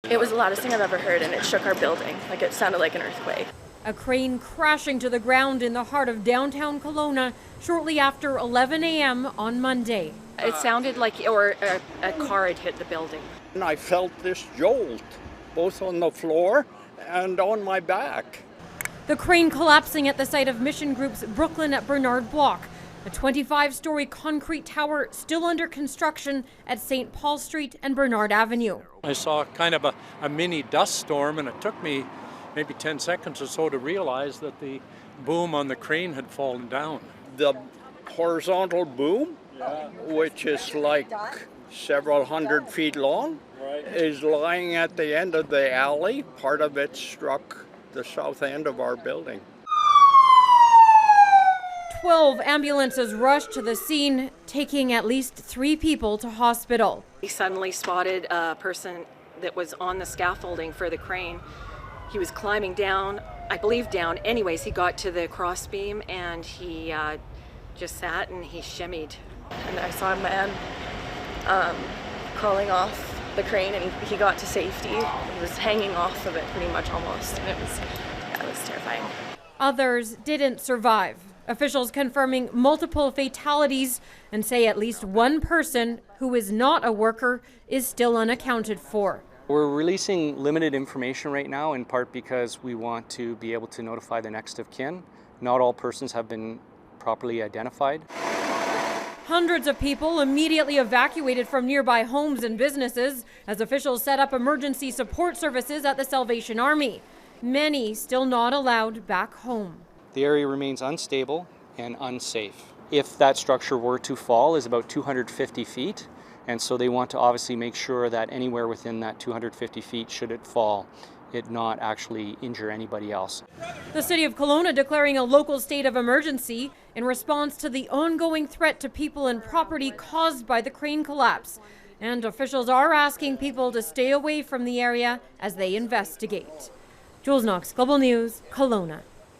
It was the loudest thing I've ever heard, and it shook our building. Like, it sounded like an earthquake. A crane crashing to the ground in the heart of downtown Kelowna shortly after 11 a.m. on Monday. It sounded like a car had hit the building. And I felt this jolt, both on the floor and on my back. The crane collapsing at the site of Mission Group's Brooklyn at Bernard Block, a 25-story concrete tower still under construction at St. Paul Street and Bernard Avenue. I saw kind of a mini dust storm, and it took me maybe 10 seconds or so to realize that the boom on the crane had fallen down. The horizontal boom, which is like several hundred feet long, is lying at the end of the alley. Part of it struck the south end of our building. 12 ambulances rushed to the scene, taking at least 3 people to hospital. He suddenly spotted a person that was on the scaffolding for the crane. He was climbing down, I believe down. Anyways, he got to the crossbeam and he just sat and he shimmied. And I saw a man crawling off the crane, and he got to safety. He was hanging off of it pretty much almost, and it was terrifying. Others didn't survive. Officials confirming multiple fatalities and say at least one person who is not a worker is still unaccounted for. We're releasing limited information right now, in part because we want to be able to notify the next of kin. Not all persons have been properly identified. Hundreds of people immediately evacuated from nearby homes and businesses as officials set up emergency support services at the Salvation Army. Many still not allowed back home. The area remains unstable and unsafe. If that structure were to fall, is about 250 feet, and so they want to obviously make sure that anywhere within that 250 feet, should it fall, it not actually injure anybody else. The city of Kelowna declaring a local state of emergency in response to the ongoing threat to people and property caused by the crane collapse. And officials are asking people to stay away from the area as they investigate. Jules Knox, Global News, Kelowna.